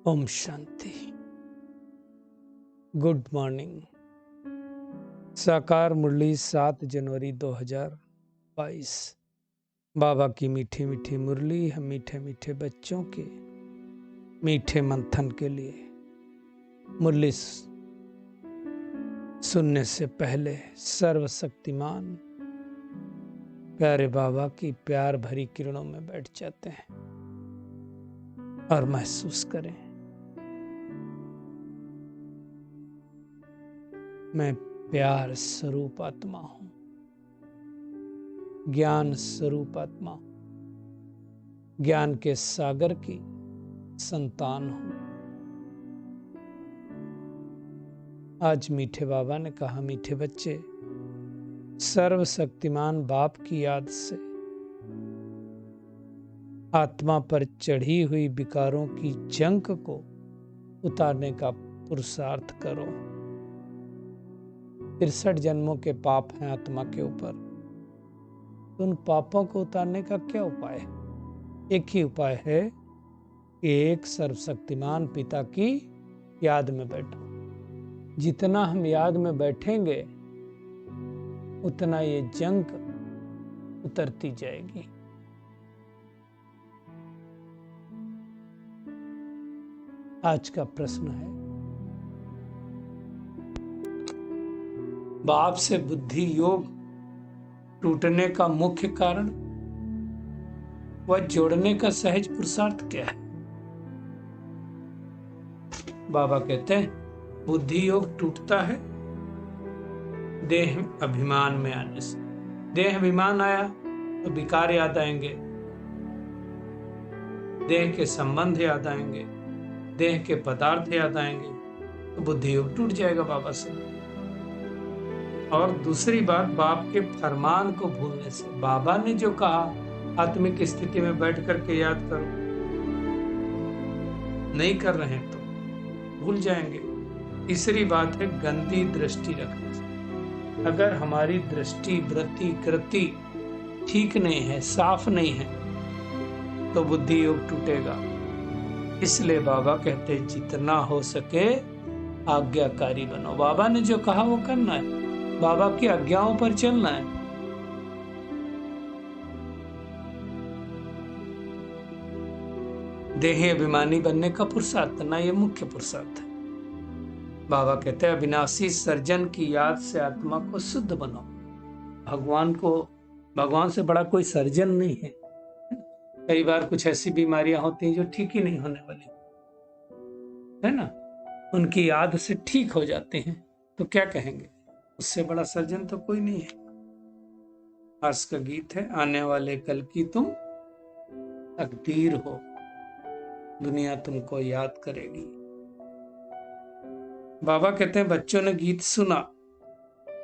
Om Shanti. Good morning. साकार मुरली 7 जनवरी 2022। बाबा की मीठी मीठी मुरली हम मीठे मीठे बच्चों के मीठे मंथन के लिए। मुरली सुनने से पहले सर्वशक्तिमान प्यारे बाबा की प्यार भरी किरणों में बैठ जाते हैं और महसूस करें, मैं प्यार स्वरूप आत्मा हूं, ज्ञान स्वरूप आत्मा हूं, ज्ञान के सागर की संतान हूं। आज मीठे बाबा ने कहा, मीठे बच्चे, सर्वशक्तिमान बाप की याद से आत्मा पर चढ़ी हुई विकारों की जंक को उतारने का पुरुषार्थ करो। 63 जन्मों के पाप हैं आत्मा के ऊपर, तो उन पापों को उतारने का क्या उपाय है? एक ही उपाय है, एक सर्वशक्तिमान पिता की याद में बैठो। जितना हम याद में बैठेंगे उतना ये जंक उतरती जाएगी। आज का प्रश्न है, बाप से बुद्धि योग टूटने का मुख्य कारण व जोड़ने का सहज पुरुषार्थ क्या है? बाबा कहते हैं, बुद्धि योग टूटता है देह अभिमान में आने से। देह अभिमान आया तो विकार याद आएंगे, देह के संबंध याद आएंगे, देह के पदार्थ याद आएंगे, तो बुद्धि योग टूट जाएगा बाबा से। और दूसरी बात, बाप के फरमान को भूलने से। बाबा ने जो कहा, आत्मिक स्थिति में बैठ करके याद करो, नहीं कर रहे हैं तो भूल जाएंगे। तीसरी बात है, गंदी दृष्टि रखने से। अगर हमारी दृष्टि वृत्ति कृति ठीक नहीं है, साफ नहीं है, तो बुद्धि योग टूटेगा। इसलिए बाबा कहते हैं, जितना हो सके आज्ञाकारी बनो। बाबा ने जो कहा वो करना है, बाबा की आज्ञाओं पर चलना है। देही अभिमानी बनने का पुरुषार्थ ना, ये मुख्य पुरुषार्थ है। बाबा कहते हैं, अविनाशी सर्जन की याद से आत्मा को शुद्ध बनाओ। भगवान से बड़ा कोई सर्जन नहीं है। कई बार कुछ ऐसी बीमारियां होती हैं जो ठीक ही नहीं होने वाली, है ना, उनकी याद से ठीक हो जाते हैं, तो क्या कहेंगे, उससे बड़ा सर्जन तो कोई नहीं है। आज का गीत है, आने वाले कल की तुम तकदीर हो, दुनिया तुमको याद करेगी। बाबा कहते हैं, बच्चों ने गीत सुना,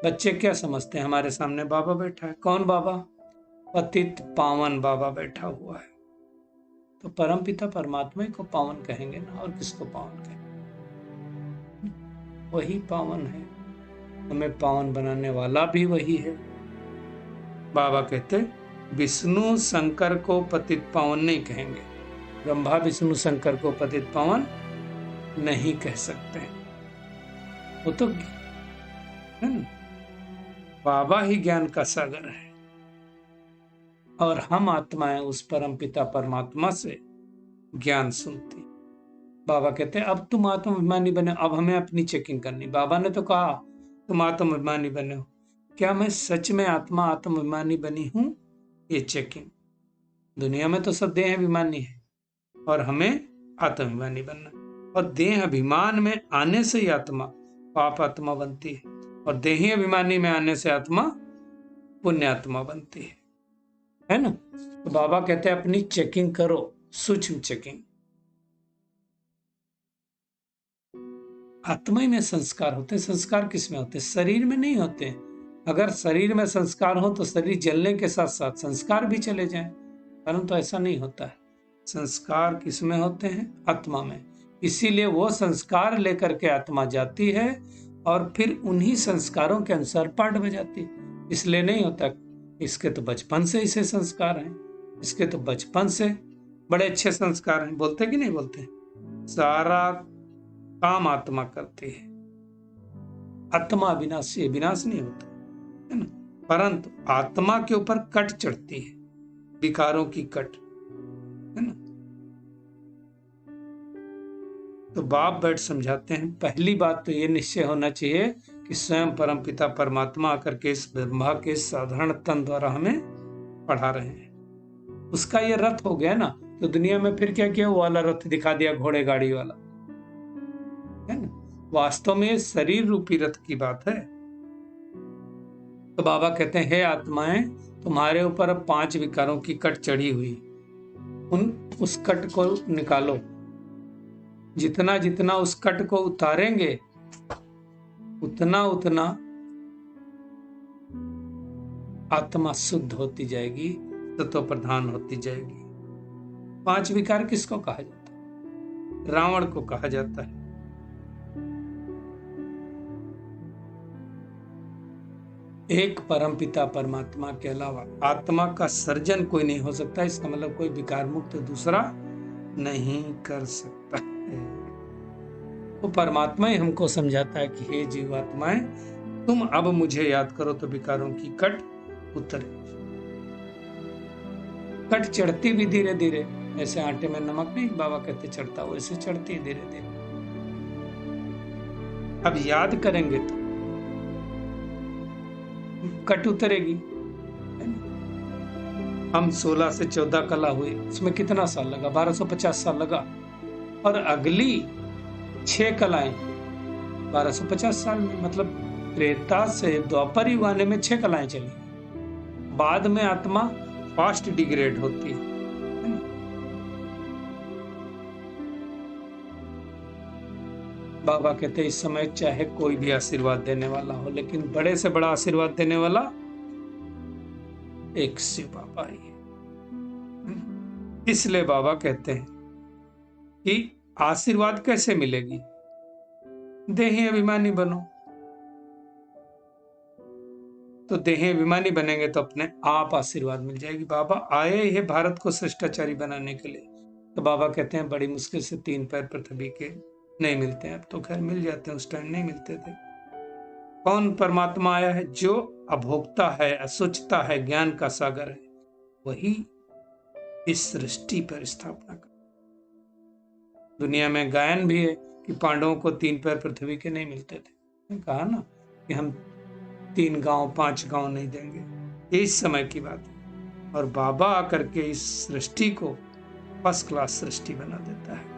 बच्चे क्या समझते हैं, हमारे सामने बाबा बैठा है। कौन बाबा? पतित पावन बाबा बैठा हुआ है। तो परमपिता परमात्मा को पावन कहेंगे ना, और किसको पावन कहेंगे? वही पावन है, हमें पावन बनाने वाला भी वही है। बाबा कहते, विष्णु शंकर को पतित पावन नहीं कहेंगे, ब्रह्मा विष्णु शंकर को पतित पावन नहीं कह सकते, वो तो है ना, बाबा ही ज्ञान का सागर है, और हम आत्माएं उस परम पिता परमात्मा से ज्ञान सुनती। बाबा कहते हैं, अब तुम आत्माभिमानी बने, अब हमें अपनी चेकिंग करनी। बाबा ने तो कहा तुम आत्माभिमानी बने हो, क्या मैं सच में आत्माभिमानी बनी हूं? ये चेकिंग। दुनिया में तो सब देह अभिमानी है, और हमें आत्माभिमानी बनना। और देह अभिमान में आने से ही आत्मा पाप आत्मा बनती है, और देही अभिमानी में आने से आत्मा पुण्य आत्मा बनती है ना। तो बाबा कहते हैं, अपनी चेकिंग करो, सूक्ष्म चेकिंग। आत्मा ही में संस्कार होते हैं। संस्कार किस में होते हैं? शरीर में नहीं होते। अगर शरीर में संस्कार हो तो शरीर जलने के साथ साथ संस्कार भी चले जाएं, परंतु ऐसा नहीं होता है। संस्कार किस में होते हैं? आत्मा में। इसीलिए वो संस्कार लेकर के आत्मा जाती है, और फिर उन्हीं संस्कारों के अनुसार पाठ बजाती है। इसलिए नहीं होता इसके तो बचपन से इसे संस्कार हैं, इसके तो बचपन से बड़े अच्छे संस्कार हैं, बोलते कि नहीं बोलते? सारा काम आत्मा करती है। आत्मा विनाशी है, विनाश नहीं होता है ना, परंतु आत्मा के ऊपर कट चढ़ती है, विकारों की कट, है ना। तो बाप बैठ समझाते हैं, पहली बात तो ये निश्चय होना चाहिए कि स्वयं परमपिता परमात्मा आकर के इस ब्रह्मा के साधारण तन द्वारा हमें पढ़ा रहे हैं। उसका ये रथ हो गया ना, तो दुनिया में फिर क्या किया, वो वाला रथ दिखा दिया, घोड़े गाड़ी वाला, है ना। वास्तव में शरीर रूपी रथ की बात है। तो बाबा कहते हैं, हे आत्माएं, तुम्हारे ऊपर अब 5 विकारों की कट चढ़ी हुई, उस कट को निकालो। जितना जितना उस कट को उतारेंगे, उतना उतना आत्मा शुद्ध होती जाएगी, तत्व प्रधान होती जाएगी। 5 विकार किसको कहा जाता है? रावण को कहा जाता है। एक परमपिता परमात्मा के अलावा आत्मा का सर्जन कोई नहीं हो सकता। इसका मतलब कोई विकार मुक्त दूसरा नहीं कर सकता है। वो परमात्मा ही हमको समझाता है कि हे जीवात्माएं, तुम अब मुझे याद करो तो विकारों की कट उतरे। कट चढ़ती भी धीरे धीरे, ऐसे आटे में नमक नहीं बाबा कहते चढ़ता, वैसे चढ़ती धीरे धीरे। अब याद करेंगे तो कट उतरेगी। हम 16 से 14 कला हुए, उसमें कितना साल लगा? 1250 साल लगा। और अगली 6 कलाएं 1250 साल में, मतलब त्रेता से द्वापर युग आने में 6 कलाएं चली। बाद में आत्मा फास्ट डिग्रेड होती है। बाबा कहते इस समय चाहे कोई भी आशीर्वाद देने वाला हो, लेकिन बड़े से बड़ा आशीर्वाद देने वाला एक शिव बाबा ही है। इसलिए बाबा कहते हैं कि आशीर्वाद कैसे मिलेगी? देही अभिमानी बनो। तो देही अभिमानी बनेंगे तो अपने आप आशीर्वाद मिल जाएगी। बाबा आए हैं भारत को शिष्टाचारी बनाने के लिए। तो बाबा कहते हैं बड़ी मुश्किल से 3 पैर पृथ्वी के नहीं मिलते हैं। अब तो खैर मिल जाते हैं, उस टाइम नहीं मिलते थे। कौन परमात्मा आया है? जो अभोक्ता है, असुचता है, ज्ञान का सागर है, वही इस सृष्टि पर स्थापना कर। दुनिया में गायन भी है कि पांडवों को 3 पैर पृथ्वी के नहीं मिलते थे। कहा ना कि हम 3 गांव 5 गांव नहीं देंगे। इस समय की बात है। और बाबा आकर के इस सृष्टि को फर्स्ट क्लास सृष्टि बना देता है।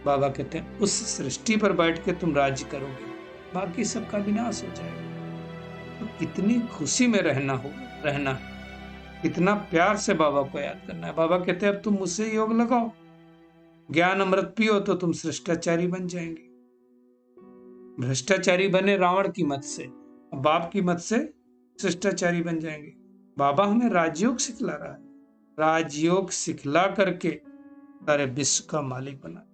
बाबा कहते हैं उस सृष्टि पर बैठ के तुम राज्य करोगे, बाकी सबका विनाश हो जाएगा। तो कितनी खुशी में रहना है, कितना प्यार से बाबा को याद करना है। बाबा कहते हैं अब तुम मुझसे योग लगाओ, ज्ञान अमृत पियो तो तुम शिष्टाचारी बन जाएंगे। भ्रष्टाचारी बने रावण की मत से, अब बाप की मत से शिष्टाचारी बन जाएंगे। बाबा हमें राजयोग सिखला रहा है। राजयोग सिखला करके सारे विश्व का मालिक बना रहा है।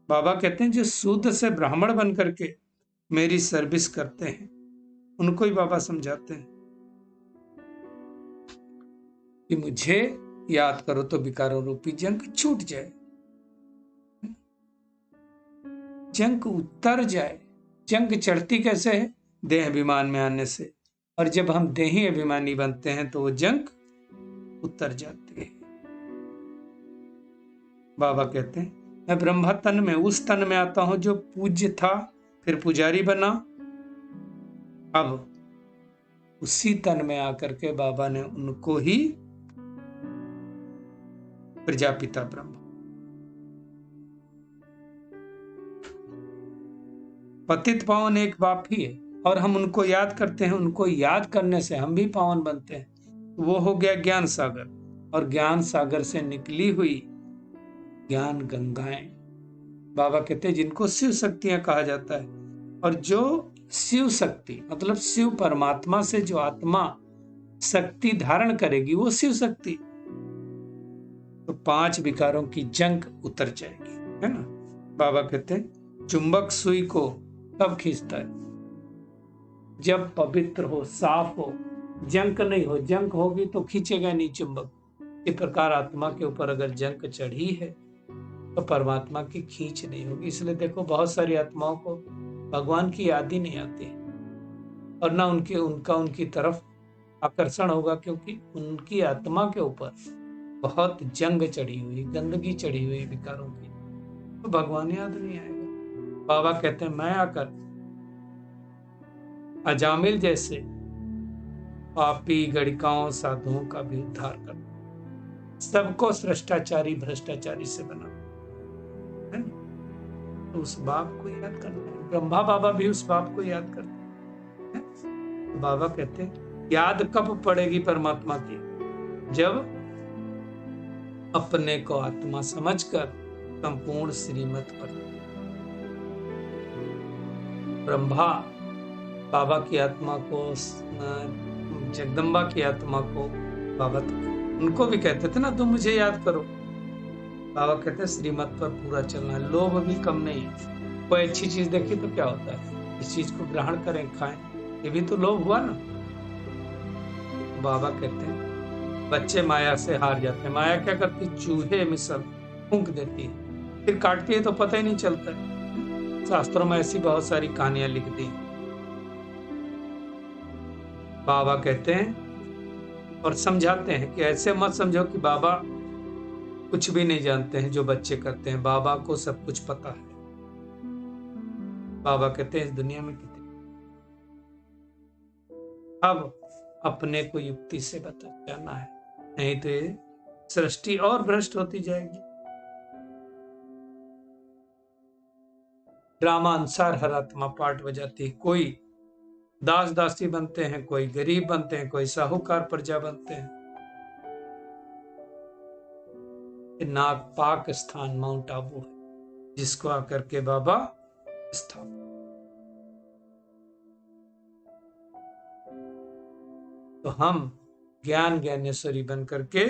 बाबा कहते हैं जो शुद्ध से ब्राह्मण बन करके मेरी सर्विस करते हैं, उनको ही बाबा समझाते हैं कि मुझे याद करो तो विकारों रूपी जंग छूट जाए, जंग उतर जाए। जंग चढ़ती कैसे है? देह अभिमान में आने से। और जब हम देही अभिमानी बनते हैं तो वो जंग उतर जाती है। बाबा कहते हैं मैं ब्रह्मा तन में, उस तन में आता हूं जो पूज्य था, फिर पुजारी बना। अब उसी तन में आकर के बाबा ने उनको ही प्रजापिता ब्रह्मा, पतित पावन एक बाप ही है। और हम उनको याद करते हैं, उनको याद करने से हम भी पावन बनते हैं। वो हो गया ज्ञान सागर, और ज्ञान सागर से निकली हुई ज्ञान गंगाएं। बाबा कहते हैं जिनको शिव शक्तियां कहा जाता है। और जो शिव शक्ति मतलब शिव परमात्मा से जो आत्मा शक्ति धारण करेगी वो शिव शक्ति, तो 5 विकारों की जंग उतर जाएगी, है ना। बाबा कहते हैं चुंबक सुई को कब खींचता है? जब पवित्र हो, साफ हो, जंक नहीं हो। जंक होगी तो खींचेगा नहीं चुंबक। इस प्रकार आत्मा के ऊपर अगर जंक चढ़ी है तो परमात्मा की खींच नहीं होगी। इसलिए देखो बहुत सारी आत्माओं को भगवान की याद ही नहीं आती है और ना उनकी तरफ आकर्षण होगा, क्योंकि उनकी आत्मा के ऊपर बहुत जंग चढ़ी हुई, गंदगी चढ़ी हुई विकारों की, तो भगवान याद नहीं आएगा। बाबा कहते हैं मैं आकर अजामिल जैसे पापी गणिकाओं साधुओं का भी उद्धार कर, सबको श्रेष्ठाचारी भ्रष्टाचारी से बना है ना? तो उस बाप को याद करते हैं। ब्रह्मा बाबा भी उस बाप को याद करते हैं। तो बाबा कहते हैं याद कब पड़ेगी परमात्मा की? जब अपने को आत्मा समझकर संपूर्ण श्रीमत पर ब्रह्मा बाबा की आत्मा को, जगदम्बा की आत्मा को बाबा उनको भी कहते थे ना तुम मुझे याद करो। बाबा कहते हैं श्रीमत पर पूरा चलना है, लोभ भी कम नहीं है। कोई अच्छी चीज देखी तो क्या होता है, इस चीज को ग्रहण करें खाएं, ये भी तो लोभ हुआ ना। बाबा कहते हैं बच्चे माया से हार जाते हैं। माया क्या करती, चूहे मिसल फूंक देती है, फिर काटती है तो पता ही नहीं चलता है। शास्त्रों में ऐसी बहुत सारी कहानियां लिख दी। बाबा कहते हैं और समझाते हैं कि ऐसे मत समझो कि बाबा कुछ भी नहीं जानते हैं जो बच्चे करते हैं, बाबा को सब कुछ पता है। बाबा कहते हैं इस दुनिया में कितने, अब अपने को युक्ति से बताना है, नहीं तो ये सृष्टि और भ्रष्ट होती जाएगी। ड्रामा अनुसार हर आत्मा पार्ट बजाती है। कोई दास दासी बनते हैं, कोई गरीब बनते हैं, कोई साहूकार प्रजा बनते हैं। नागपाक स्थान माउंट आबू है जिसको आकर के बाबा स्थापित। तो हम ज्ञान ज्ञानेश्वरी बन करके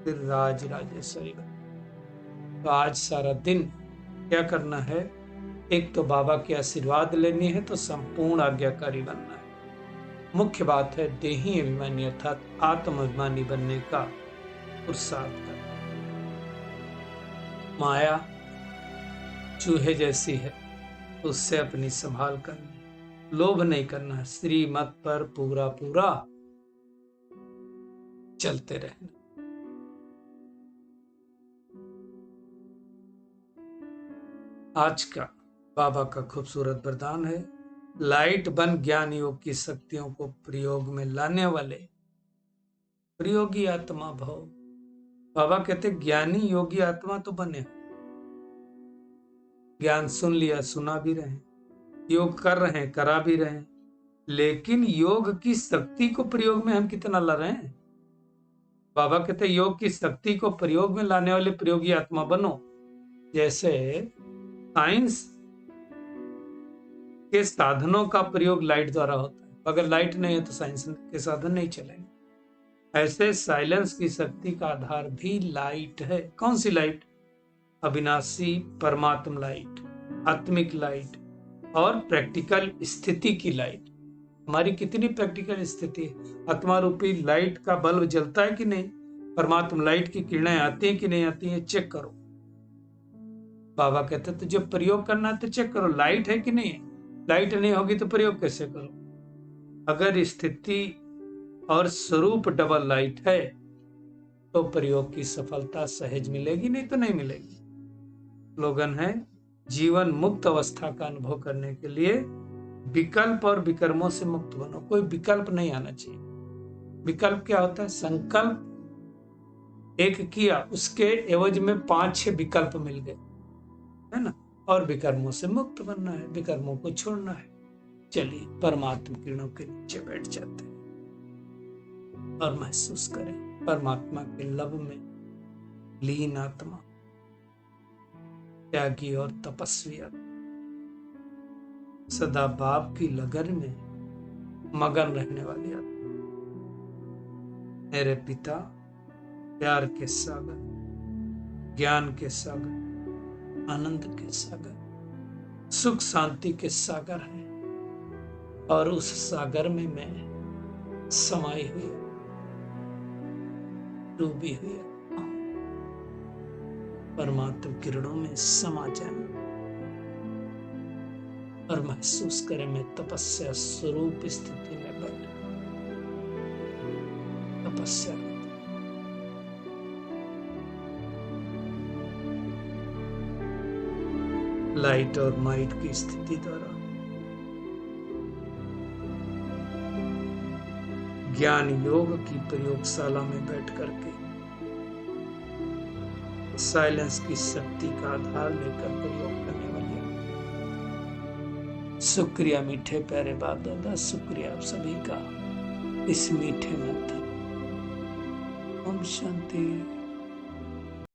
फिर राज राजेश्वरी बन। तो आज सारा दिन क्या करना है, एक तो बाबा के आशीर्वाद लेनी है, तो संपूर्ण आज्ञाकारी बनना है। मुख्य बात है देही अभिमानी अर्थात आत्म अभिमानी बनने का पुरुषार्थ करना। माया चूहे जैसी है, उससे अपनी संभाल करनी, लोभ नहीं करना है, श्रीमत पर पूरा पूरा चलते रहना। आज का बाबा का खूबसूरत वरदान है, लाइट बन ज्ञान योग की शक्तियों को प्रयोग में लाने वाले प्रयोगी आत्मा भव। बाबा कहते ज्ञानी योगी आत्मा तो बने, ज्ञान सुन लिया, सुना भी रहे, योग कर रहे हैं, करा भी रहे हैं, लेकिन योग की शक्ति को प्रयोग में हम कितना ला रहे हैं? बाबा कहते योग की शक्ति को प्रयोग में लाने वाले प्रयोगी आत्मा बनो। जैसे साइंस के साधनों का प्रयोग लाइट द्वारा होता है, अगर लाइट नहीं है तो साइंस के साधन नहीं चलेंगे। ऐसे साइलेंस की शक्ति का आधार भी लाइट है। कौन सी लाइट? अविनाशी परमात्म लाइट, आत्मिक लाइट और प्रैक्टिकल स्थिति की लाइट। हमारी कितनी प्रैक्टिकल स्थिति है? आत्मा रूपी लाइट का बल्ब जलता है कि नहीं? परमात्मा लाइट की किरणें आती हैं कि नहीं आती हैं? चेक करो। बाबा कहते हैं तो जब प्रयोग करना है तो चेक करो लाइट है कि नहीं है। लाइट नहीं होगी तो प्रयोग कैसे करो? अगर स्थिति और स्वरूप डबल लाइट है तो प्रयोग की सफलता सहज मिलेगी, नहीं तो नहीं मिलेगी। स्लोगन है जीवन मुक्त अवस्था का अनुभव करने के लिए विकल्प और विकर्मों से मुक्त बनो। कोई विकल्प नहीं आना चाहिए। विकल्प क्या होता है? संकल्प एक किया, उसके एवज में 5-6 विकल्प मिल गए, है ना? और विकर्मों से मुक्त बनना है, विकर्मों को छोड़ना है। चलिए परमात्मा किरणों के नीचे बैठ जाते हैं और महसूस करें परमात्मा के लब में लीन आत्मा, त्यागी और तपस्वी आत्मा, सदा बाप की लगन में मगन रहने वाली आत्मा। मेरे पिता प्यार के सागर, ज्ञान के सागर, आनंद के सागर, सुख शांति के सागर हैं और उस सागर में मैं समाई हुई, डूबी हुई परमात्म किरणों में समा जाएं और महसूस करें मैं तपस्या स्वरूप स्थिति में बैठ तपस्या लाइट और माइट की स्थिति द्वारा ज्ञान योग की प्रयोगशाला में बैठ करके साइलेंस की शक्ति का आधार लेकर प्रयोग करने वाले शुक्रिया मीठे प्यारे बाप दादा, शुक्रिया आप सभी का इस मीठे मंत्र। ओम शांति।